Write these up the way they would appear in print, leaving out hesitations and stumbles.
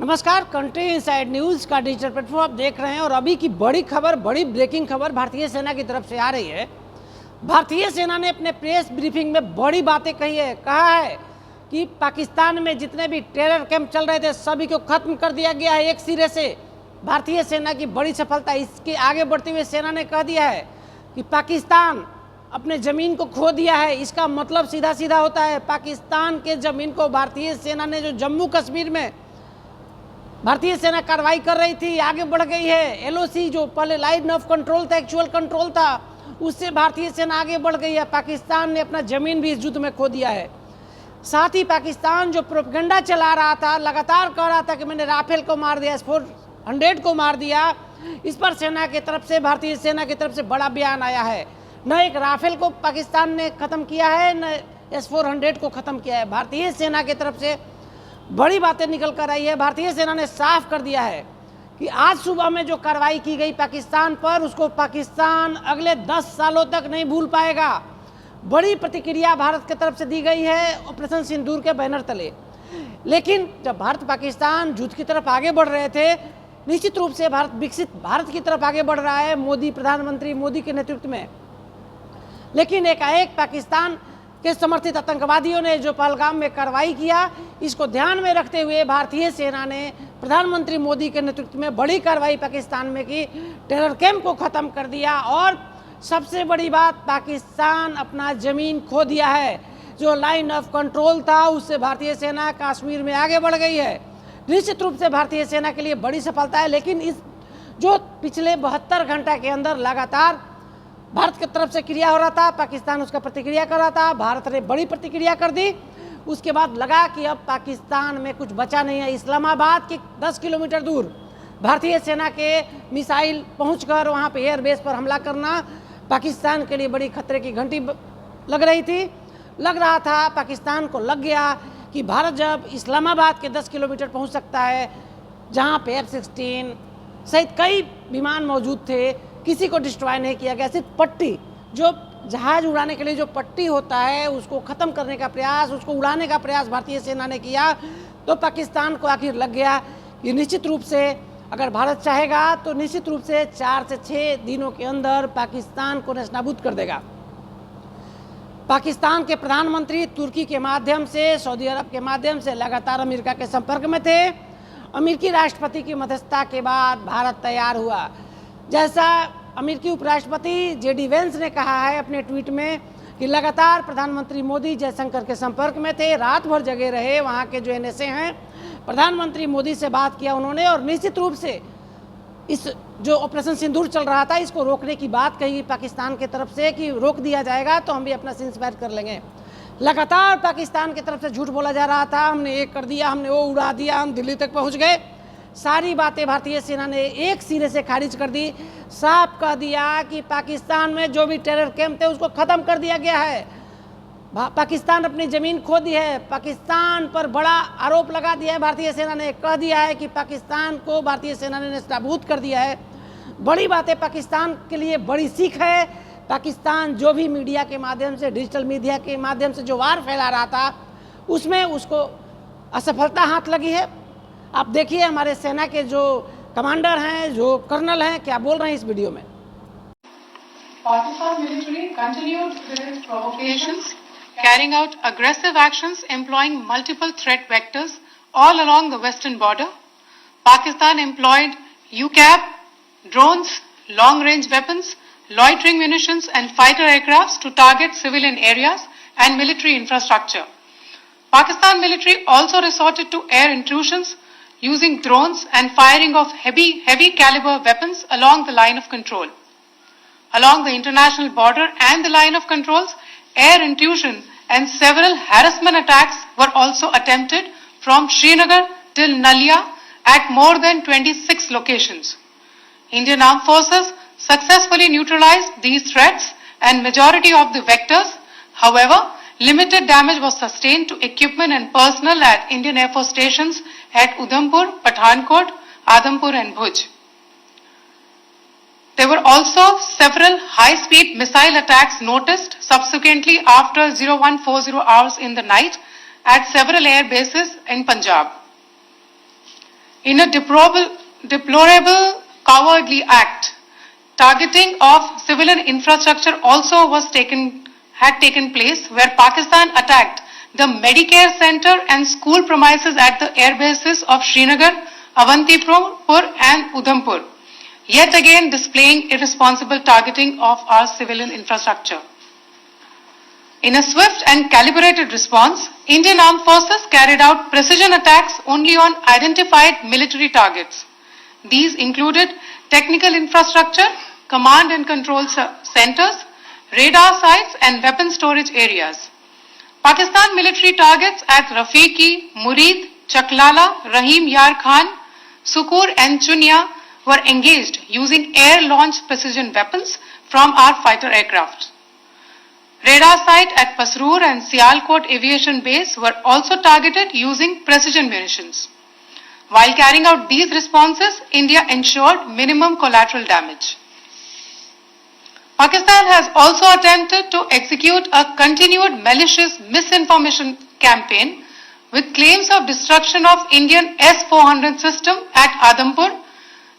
नमस्कार, country inside news का digital platform आप देख रहे हैं और अभी की बड़ी खबर, बड़ी ब्रेकिंग खबर भारतीय सेना की तरफ से आ रही है। भारतीय सेना ने अपने प्रेस ब्रीफिंग में बड़ी बातें कही है। कहा है कि पाकिस्तान में जितने भी टेरर कैंप चल रहे थे सभी को खत्म कर दिया गया है एक सिरे से। भारतीय सेना की बड़ी सफलता। इसके आगे बढ़ते हुए सेना ने कह दिया है कि पाकिस्तान अपने ज़मीन को खो दिया है। इसका मतलब सीधा सीधा होता है पाकिस्तान के ज़मीन को भारतीय सेना ने जो जम्मू कश्मीर में भारतीय सेना कार्रवाई कर रही थी आगे बढ़ गई है। एलओसी जो पहले लाइन ऑफ कंट्रोल था, एक्चुअल कंट्रोल था, उससे भारतीय सेना आगे बढ़ गई है। पाकिस्तान ने अपना ज़मीन भी इस युद्ध में खो दिया है। साथ ही पाकिस्तान जो प्रोपेगेंडा चला रहा था, लगातार कह रहा था कि मैंने राफेल को मार दिया, S-400 को मार दिया, इस पर सेना की तरफ से, भारतीय सेना की तरफ से बड़ा बयान आया है। न एक राफेल को पाकिस्तान ने ख़त्म किया है, न S-400 को ख़त्म किया है। भारतीय सेना की तरफ से बड़ी बातें निकल कर आई है। भारतीय सेना ने साफ कर दिया है कि आज सुबह में जो कार्रवाई की गई पाकिस्तान पर, उसको पाकिस्तान अगले 10 सालों तक नहीं भूल पाएगा। बड़ी प्रतिक्रिया भारत की तरफ से दी गई है ऑपरेशन सिंदूर के बैनर तले। लेकिन जब भारत पाकिस्तान युद्ध की तरफ आगे बढ़ रहे थे, निश्चित रूप से भारत विकसित भारत की तरफ आगे बढ़ रहा है मोदी, प्रधानमंत्री मोदी के नेतृत्व में। लेकिन एकाएक पाकिस्तान के समर्थित आतंकवादियों ने जो पहलगाम में कार्रवाई किया, इसको ध्यान में रखते हुए भारतीय सेना ने प्रधानमंत्री मोदी के नेतृत्व में बड़ी कार्रवाई पाकिस्तान में की, टेरर कैंप को ख़त्म कर दिया। और सबसे बड़ी बात, पाकिस्तान अपना ज़मीन खो दिया है। जो लाइन ऑफ कंट्रोल था उससे भारतीय सेना कश्मीर में आगे बढ़ गई है। निश्चित रूप से भारतीय सेना के लिए बड़ी सफलता है। लेकिन इस जो पिछले 72 घंटे के अंदर लगातार भारत की तरफ से क्रिया हो रहा था, पाकिस्तान उसका प्रतिक्रिया कर रहा था, भारत ने बड़ी प्रतिक्रिया कर दी। उसके बाद लगा कि अब पाकिस्तान में कुछ बचा नहीं है। इस्लामाबाद के 10 किलोमीटर दूर भारतीय सेना के मिसाइल पहुंचकर वहां पे एयरबेस पर हमला करना पाकिस्तान के लिए बड़ी खतरे की घंटी लग रही थी। लग रहा था, पाकिस्तान को लग गया कि भारत जब इस्लामाबाद के 10 किलोमीटर पहुँच सकता है, जहाँ पे F-16 सहित कई विमान मौजूद थे, किसी को डिस्ट्रॉय नहीं किया गया। सिर्फ पट्टी, जो जहाज उड़ाने के लिए जो पट्टी होता है, उसको ख़त्म करने का प्रयास, उसको उड़ाने का प्रयास भारतीय सेना ने किया। तो पाकिस्तान को आखिर लग गया कि निश्चित रूप से अगर भारत चाहेगा तो निश्चित रूप से 4 से 6 दिनों के अंदर पाकिस्तान को नेस्तनाबूद कर देगा। पाकिस्तान के प्रधानमंत्री तुर्की के माध्यम से, सऊदी अरब के माध्यम से लगातार अमेरिका के संपर्क में थे। अमेरिकी राष्ट्रपति की मध्यस्थता के बाद भारत तैयार हुआ। जैसा अमेरिकी उपराष्ट्रपति JD वेंस ने कहा है अपने ट्वीट में कि लगातार प्रधानमंत्री मोदी जयशंकर के संपर्क में थे, रात भर जगे रहे। वहाँ के जो NSA हैं, प्रधानमंत्री मोदी से बात किया उन्होंने और निश्चित रूप से इस जो ऑपरेशन सिंदूर चल रहा था, इसको रोकने की बात कही पाकिस्तान की तरफ से कि रोक दिया जाएगा तो हम भी अपना सीज़फायर कर लेंगे। लगातार पाकिस्तान की तरफ से झूठ बोला जा रहा था, हमने ये कर दिया, हमने वो उड़ा दिया, हम दिल्ली तक पहुँच गए। सारी बातें भारतीय सेना ने एक सिरे से खारिज कर दी। साफ कह दिया कि पाकिस्तान में जो भी टेरर कैंप थे उसको ख़त्म कर दिया गया है। पाकिस्तान अपनी ज़मीन खो दी है। पाकिस्तान पर बड़ा आरोप लगा दिया है भारतीय सेना ने। कह दिया है कि पाकिस्तान को भारतीय सेना ने नेस्तनाबूद कर दिया है। बड़ी बातें पाकिस्तान के लिए बड़ी सीख है। पाकिस्तान जो भी मीडिया के माध्यम से, डिजिटल मीडिया के माध्यम से जो वार फैला रहा था, उसमें उसको असफलता हाथ लगी है। आप देखिए हमारे सेना के जो कमांडर हैं, जो कर्नल हैं, क्या बोल रहे हैं इस वीडियो में। Pakistan military continued with its provocations, carrying out aggressive actions employing multiple threat vectors all along the western border. Pakistan employed UCAV, drones, long-range weapons, loitering munitions and fighter aircrafts to target civilian areas and military infrastructure. Pakistan military also resorted to air intrusions using drones and firing of heavy caliber weapons along the line of control. Along the international border and the line of controls, air intrusion and several harassment attacks were also attempted from Srinagar till Nalia at more than 26 locations. Indian Armed Forces successfully neutralized these threats and majority of the vectors. However, limited damage was sustained to equipment and personnel at Indian Air Force stations at Udhampur, Pathankot, Adampur and Bhuj. There were also several high-speed missile attacks noticed subsequently after 0140 hours in the night at several air bases in Punjab. In a deplorable cowardly act, targeting of civilian infrastructure also had taken place, where Pakistan attacked the Medicare center and school premises at the air bases of Srinagar, Avantipur and Udhampur, yet again displaying irresponsible targeting of our civilian infrastructure. In a swift and calibrated response, Indian Armed Forces carried out precision attacks only on identified military targets. These included technical infrastructure, command and control centers, radar sites and weapon storage areas. Pakistan military targets at Rafiqi, Murid, Chaklala, Rahim Yar Khan, Sukur and Chunya were engaged using air-launched precision weapons from our fighter aircraft. Radar site at Pasroor and Sialkot Aviation Base were also targeted using precision munitions. While carrying out these responses, India ensured minimum collateral damage. Pakistan has also attempted to execute a continued malicious misinformation campaign with claims of destruction of Indian S-400 system at Adampur,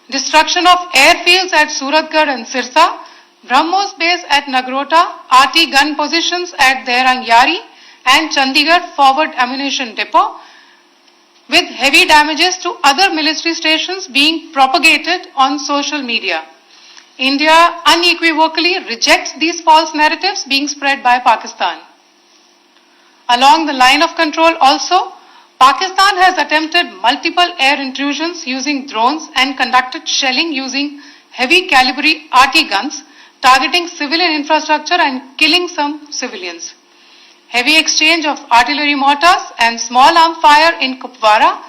destruction of airfields at Suratgarh and Sirsa, BrahMos base at Nagrota, RT gun positions at Dehrang Yari and Chandigarh forward ammunition depot, with heavy damages to other military stations being propagated on social media. India unequivocally rejects these false narratives being spread by Pakistan. Along the line of control also, Pakistan has attempted multiple air intrusions using drones and conducted shelling using heavy caliber RT guns, targeting civilian infrastructure and killing some civilians. Heavy exchange of artillery mortars and small arm fire in Kupwara,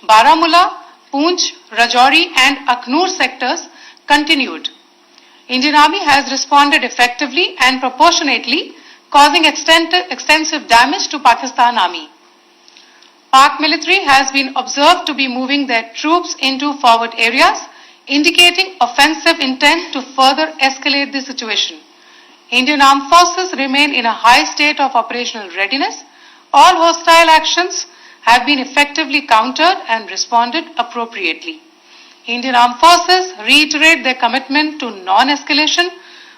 Baramulla, Poonch, Rajouri and Akhnur sectors continued. Indian Army has responded effectively and proportionately, causing extensive damage to Pakistan Army. Pak military has been observed to be moving their troops into forward areas, indicating offensive intent to further escalate the situation. Indian Armed Forces remain in a high state of operational readiness. All hostile actions have been effectively countered and responded appropriately. Indian Armed Forces reiterate their commitment to non-escalation,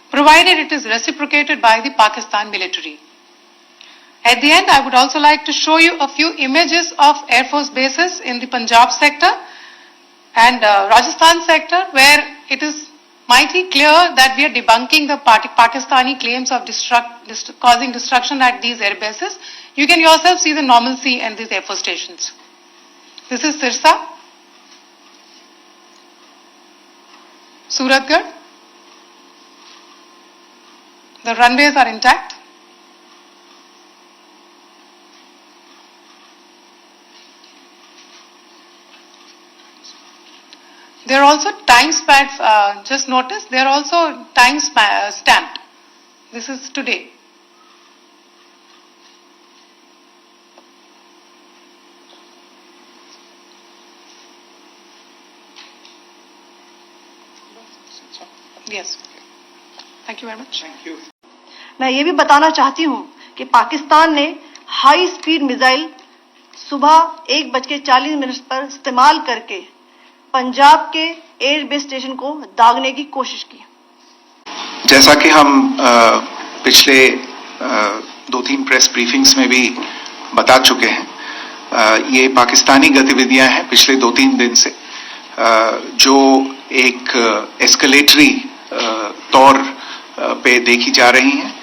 provided it is reciprocated by the Pakistan military. At the end, I would also like to show you a few images of Air Force bases in the Punjab sector and Rajasthan sector, where it is mighty clear that we are debunking the Pakistani claims of causing destruction at these air bases. You can yourself see the normalcy in these Air Force stations. This is Sirsa, Suratgarh. The runways are intact. They are also time stamped, just notice, they are also time stamped. This is today. Yes. Thank you very much. Thank you. मैं ये भी बताना चाहती हूँ कि पाकिस्तान ने high speed missile सुबह 1:40 पर इस्तेमाल करके पंजाब के एयर बेस स्टेशन को दागने की कोशिश की। जैसा कि हम पिछले 2-3 प्रेस ब्रीफिंग्स में भी बता चुके हैं, ये पाकिस्तानी गतिविधियां हैं पिछले 2-3 दिन से, जो एक एस्केलेटरी तौर पे देखी जा रही हैं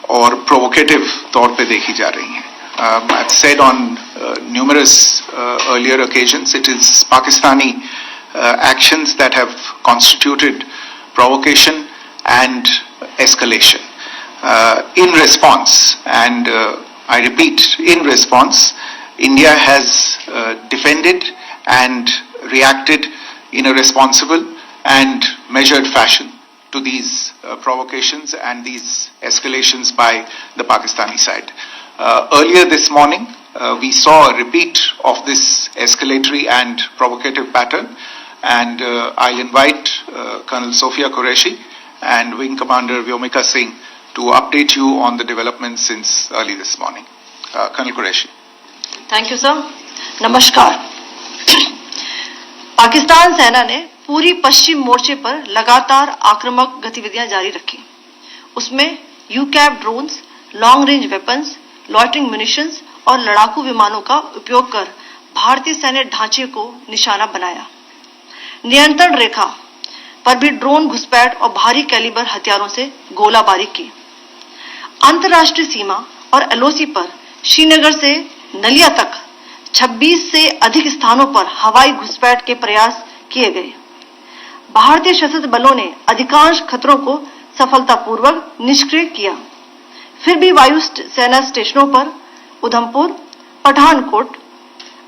और प्रोवोकेटिव तौर पे देखी जा रही हैं. I've said on numerous earlier occasions, it is Pakistani actions that have constituted provocation and escalation. In response, and I repeat, in response, India has defended and reacted in a responsible and measured fashion to these provocations and these escalations by the Pakistani side. Earlier this morning, we saw a repeat of this escalatory and provocative pattern, and I'll invite Colonel Sophia Qureshi and Wing Commander Vyomika Singh to update you on the developments since early this morning. Colonel Qureshi. Thank you, sir. Namaskar. Pakistan सेना ने पूरी पश्चिम मोर्चे पर लगातार आक्रामक गतिविधियां जारी रखी। उसमें यूकैप drones, long range weapons, loitering munitions और लड़ाकू विमानों का उपयोग कर भारतीय सैन्य ढांचे को निशाना बनाया। नियंत्रण रेखा पर भी ड्रोन घुसपैठ और भारी कैलिबर हथियारों से गोलाबारी की। अंतर्राष्ट्रीय सीमा और एलओसी पर श्रीनगर से नलिया तक 26 से अधिक स्थानों पर हवाई घुसपैठ के प्रयास किए गए। भारतीय सशस्त्र बलों ने अधिकांश खतरों को सफलतापूर्वक निष्क्रिय किया। फिर भी वायु सेना स्टेशनों पर उधमपुर, पठानकोट,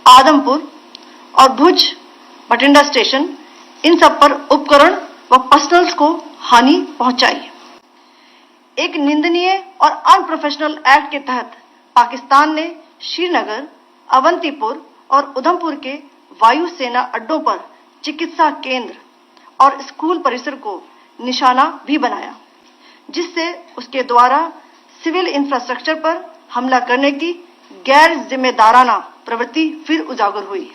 आदमपुर और भुज बठिंडा स्टेशन, इन सब पर उपकरण व पर्सनल्स को हानि पहुंचाई। एक निंदनीय और अनप्रोफेशनल एक्ट के तहत पाकिस्तान ने श्रीनगर, अवंतीपुर और उधमपुर के वायु सेना अड्डों पर चिकित्सा केंद्र और स्कूल परिसर को निशाना भी बनाया, जिससे उसके द्वारा सिविल इंफ्रास्ट्रक्चर पर हमला करने की गैर जिम्मेदाराना प्रवृत्ति फिर उजागर हुई।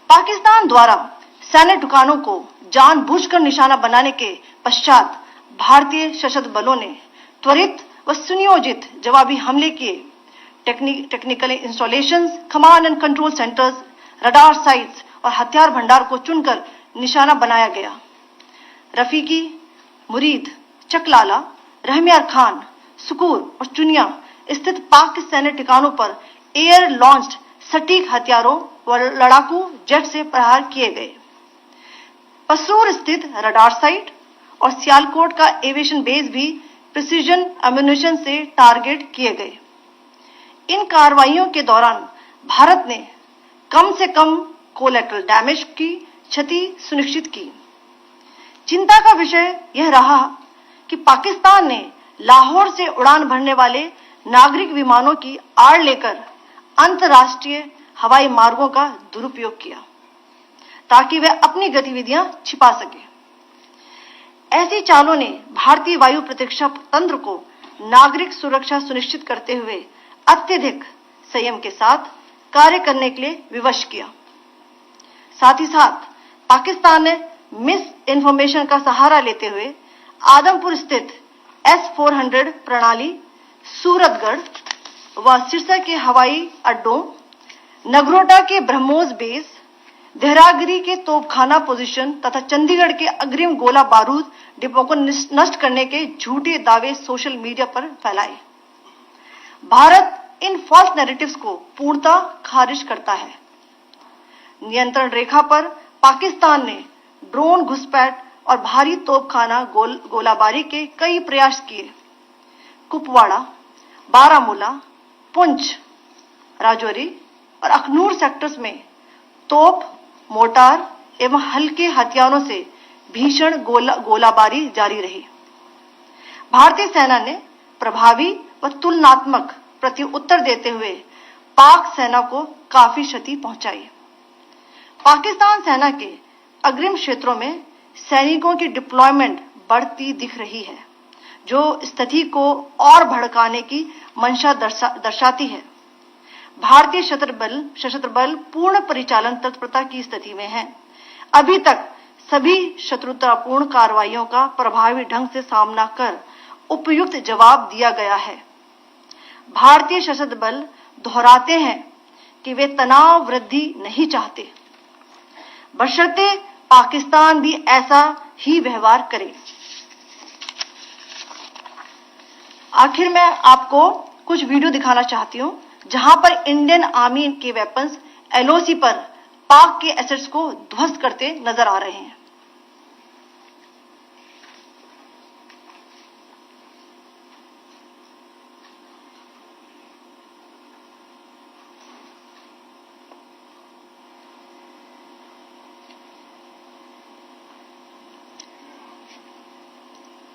पाकिस्तान द्वारा सैन्य ठिकानों को जानबूझकर निशाना बनाने के पश्चात भारतीय सशस्त्र बलों ने त्वरित व सुनियोजित जवाबी हमले किए। Technical installations, command and control centres, radar sites और हथियार भंडार को चुनकर निशाना बनाया गया। रफीकी, मुरीद, चकलाला, रहमियार खान, सुकूर और चुनिया स्थित पाक सैन्य ठिकानों पर एयर लॉन्च्ड सटीक हथियारों व लड़ाकू जेट से प्रहार किए गए। पसरूर स्थित रडार साइट और सियालकोट का एविएशन बेस भी प्रिसीजन एम्यूनिशन से टारगेट किए गए। इन कार्रवाइयों के दौरान भारत ने कम से कम कोलैटरल डैमेज की क्षति सुनिश्चित की। चिंता का विषय यह रहा कि पाकिस्तान ने लाहौर से उड़ान भरने वाले नागरिक विमानों की आड़ लेकर अंतर्राष्ट्रीय हवाई मार्गों का दुरुपयोग किया ताकि वे अपनी गतिविधियां छिपा सके। ऐसी चालों ने भारतीय वायु प्रतिरक्षा तंत्र को नागरिक सुरक्षा सुनिश्चित करते हुए अत्यधिक संयम के साथ कार्य करने के लिए विवश किया। साथ ही साथ पाकिस्तान ने मिस इन्फॉर्मेशन का सहारा लेते हुए आदमपुर स्थित S-400 प्रणाली, सूरतगढ़ व सिरसा के हवाई अड्डों, नगरोटा के ब्रह्मोस बेस, देहरागिरी के तोपखाना पोजीशन तथा चंडीगढ़ के अग्रिम गोला बारूद डिपो को नष्ट करने के झूठे दावे सोशल मीडिया पर फैलाए। भारत इन फॉल्स नैरेटिव्स को पूर्णतः खारिज करता है। नियंत्रण रेखा पर पाकिस्तान ने ड्रोन घुसपैठ और भारी तोपखाना गोलाबारी के कई प्रयास किए। कुपवाड़ा, बारामूला, पुंछ, राजौरी और अखनूर सेक्टर्स में तोप, मोर्टार एवं हल्के हथियारों से भीषण गोलाबारी जारी रही। भारतीय सेना ने प्रभावी व तुलनात्मक प्रत्युत्तर देते हुए पाक सेना को काफी क्षति पहुंचाई। पाकिस्तान सेना के अग्रिम क्षेत्रों में सैनिकों की डिप्लॉयमेंट बढ़ती दिख रही है, जो स्थिति को और भड़काने की मंशा दर्शाती है। भारतीय सशस्त्र बल पूर्ण परिचालन तत्परता की स्थिति में है। अभी तक सभी शत्रुतापूर्ण कार्रवाइयों का प्रभावी ढंग से सामना कर उपयुक्त जवाब दिया गया है। भारतीय सशस्त्र बल दोहराते हैं कि वे तनाव वृद्धि नहीं चाहते, बशर्ते पाकिस्तान भी ऐसा ही व्यवहार करे। आखिर मैं आपको कुछ वीडियो दिखाना चाहती हूं जहां पर इंडियन आर्मी के वेपन्स एलओसी पर पाक के एसेट्स को ध्वस्त करते नजर आ रहे हैं।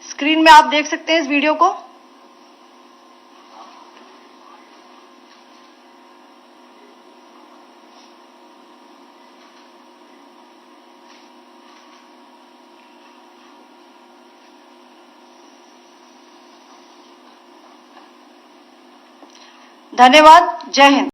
स्क्रीन में आप देख सकते हैं इस वीडियो को। धन्यवाद। जय हिंद।